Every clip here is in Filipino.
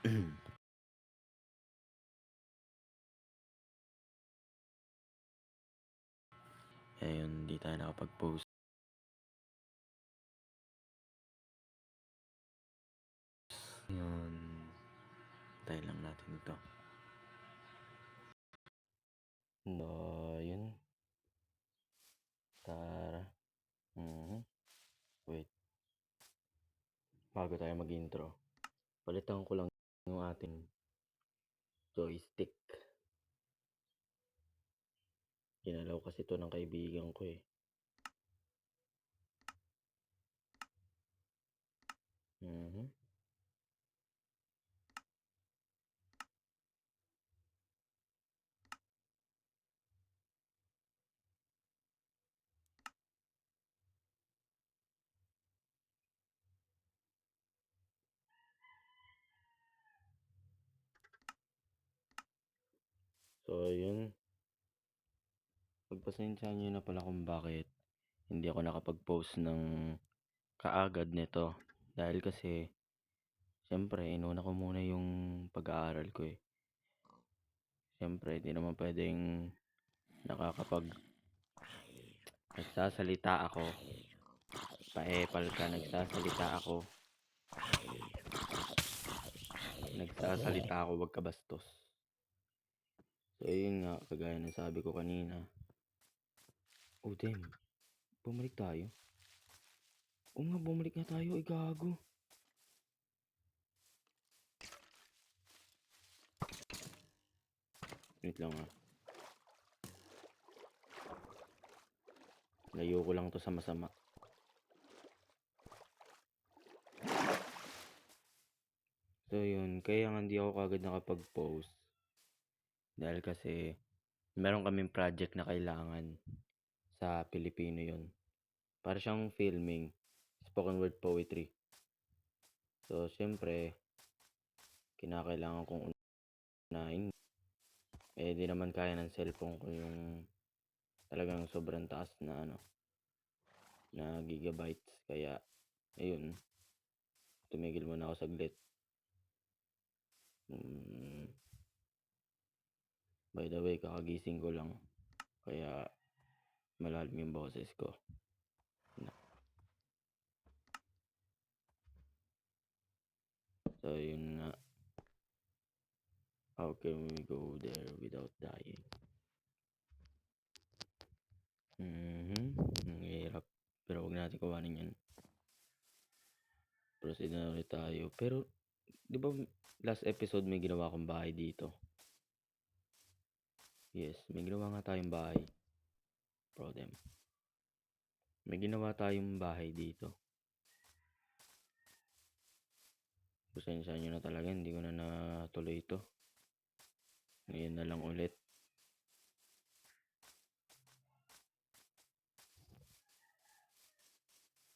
Ayun, hindi tayo nakapag-post. Yun, tayo lang natin ito. Yun. Tara. Wait. Bago tayo mag-intro, palitan ko lang yung ating joystick. Ginalaw kasi ito ng kaibigan ko eh. So, yun. Pagpasensyahan nyo na pala kung bakit hindi ako nakapag-post ng kaagad nito. Dahil kasi, siyempre, inuna ko muna yung pag-aaral ko eh. Siyempre, di naman pwedeng nagsasalita ako. Paepal ka, nagsasalita ako, wag ka bastos. So, yun nga, kagaya ng sabi ko kanina. Oh, damn. Bumalik tayo. Oo nga, bumalik na tayo. Ay, gago. Wait lang ah. Layo ko lang to sa masama. So, yun. Kaya nga hindi ako kagad nakapag-post. Dahil kasi, meron kaming project na kailangan sa Pilipino yun. Para siyang filming. Spoken word poetry. So, siyempre, kinakailangan kong unahin. Eh, di naman kaya ng cellphone ko yung talagang sobrang taas na gigabytes. Kaya, ayun, tumigil muna ako saglit. By the way, kakagising ko lang. Kaya, malalim yung boses ko. So, yun nga. How can we go there without dying? Ang hirap. Pero wag natin kuhanin yan. Proceed na ulit tayo. Pero, di ba last episode may ginawa akong bahay dito? Yes, may ginawa nga tayong bahay. Problem. May ginawa tayong bahay dito. Pasensya nyo na talaga, hindi ko na natuloy ito. Ngayon na lang ulit.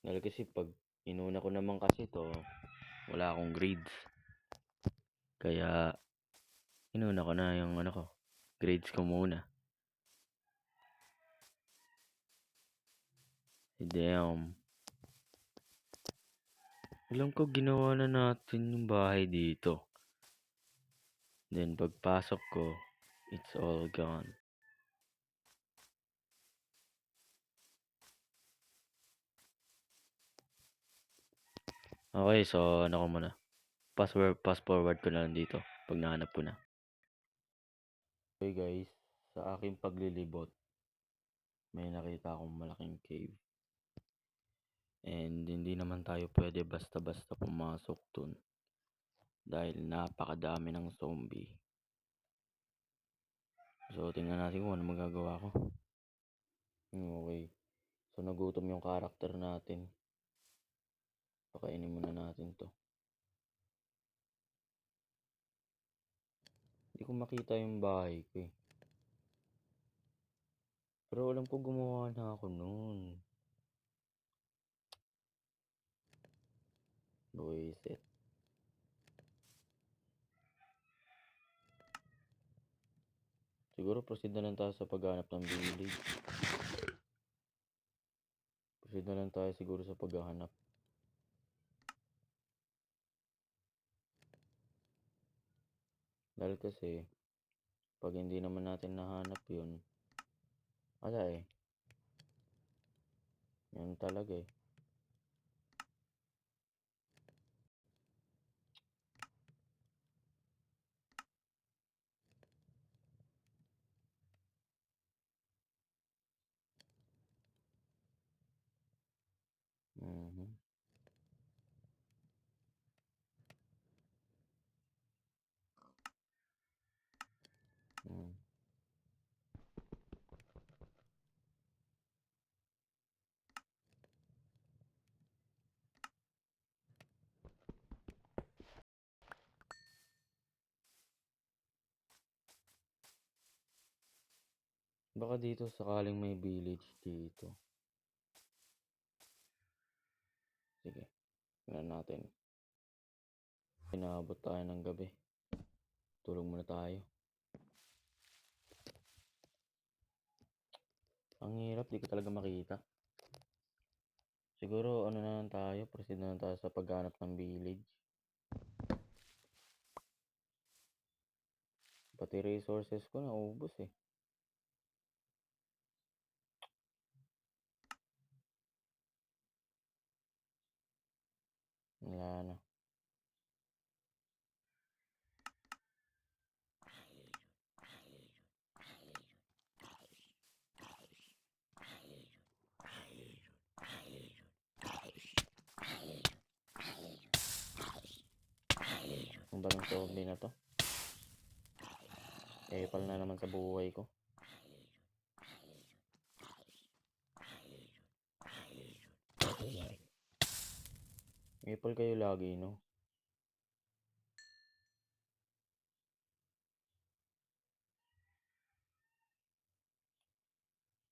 Dahil kasi pag inuna ko naman kasi to, wala akong grades. Kaya, inuna ko na yung grades ko muna. Damn. Alam ko ginawa na natin yung bahay dito. Then pagpasok ko, it's all gone. Okay, so ko muna. Fast forward ko na lang dito pag nahanap ko na. Okay guys, sa aking paglilibot, may nakita akong malaking cave. And hindi naman tayo pwede basta-basta pumasok dun. Dahil napakadami ng zombie. So, tingnan natin kung ano magagawa ko. Okay. So, nagutom yung karakter natin. Pakainin muna natin to. Hindi ko makita yung bahay ko eh. Pero alam ko gumawa na ako noon. Buwisit. Siguro proceed na lang tayo sa paghanap ng village. Proceed na lang tayo siguro sa paghahanap. Dahil kasi, 'pag hindi naman natin nahanap yun, wala eh. Yun talaga eh. Mhm. Hmm. Baka dito sakaling may village dito. Sige, tingnan natin. Inaabot tayo ng gabi. Tulog muna tayo. Ang hirap, di ko talaga makita. Siguro ano na lang tayo, proceed na lang tayo sa paghanap ng village. Pati resources ko naubos eh. Wala na. Ang bagong zombie na to. Epal na naman sa buhay ko. Epal kayo lagi, no?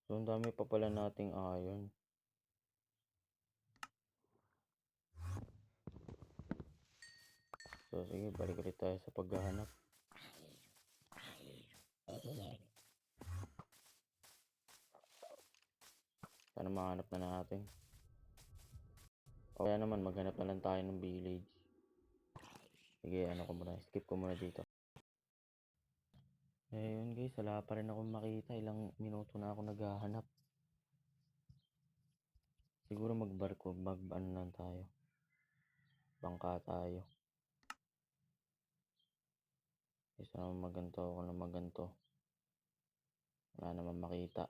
So, ang dami pa pala nating iron. So, sige, balik ulit tayo sa paghahanap. Sana mahanap na natin. O kaya naman, maghanap na lang tayo ng village. Sige, ano ko muna, skip ko muna dito. Eh, yun guys, wala pa rin ako makita. Ilang minuto na ako naghahanap. Siguro ano lang tayo. Bangka tayo. Isa naman maganto, ako na maganto. Wala naman makita.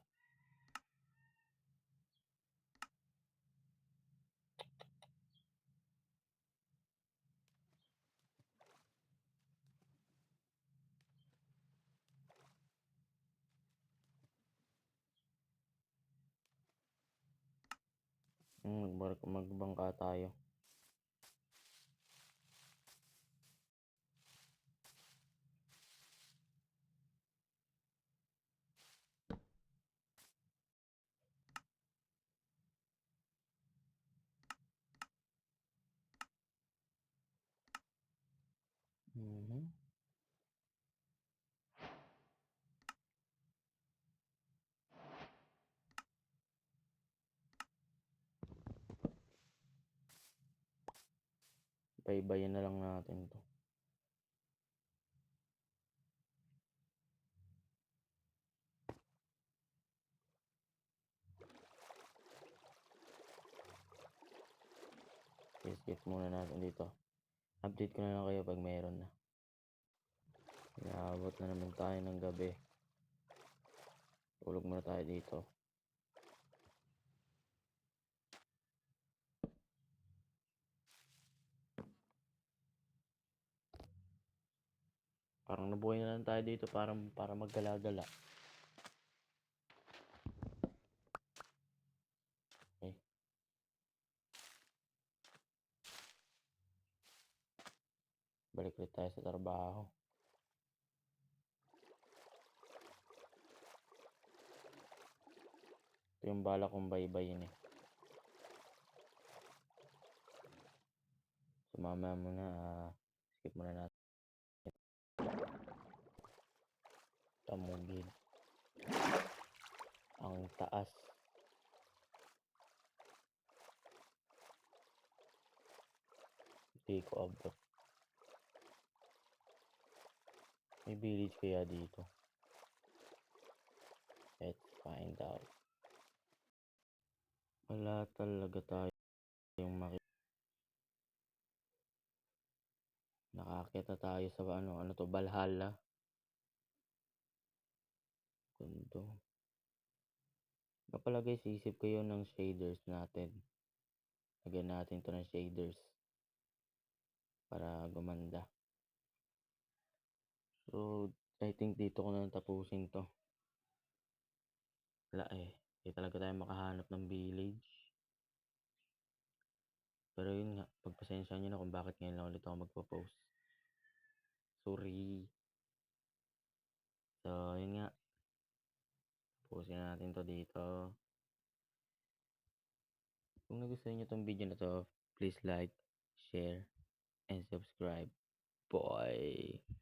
Magbangka tayo. Mhm. Baybayin na lang natin to. Skip muna natin dito. Update ko na lang kayo pag meron na. Inaabot na naman tayo ng gabi. Tulog muna tayo dito. Parang nabuhay na lang tayo dito para maggala-gala. Okay. Balik ulit tayo sa trabaho. Ito yung bala kong baybayin eh. So mamaya muna, skip muna natin. Tamugid. Ang taas. Hindi ko abot. May village kaya dito? Let's find out. Wala talaga tayong nakakita tayo sa ano to, Valhalla. Kundo. Napalagay sa isip ko yun ng shaders natin. Lagyan natin to ng shaders para gumanda. So, I think dito ko na tapusin to. Wala hindi talaga tayo makahanap ng village. Pero yun nga, pagpasensya nyo na kung bakit ngayon lang ulit ako magpo-post. Sorry. So, yun nga. Tapusin na natin to dito. Kung nagustuhan nyo tong video na to, please like, share, and subscribe. Bye!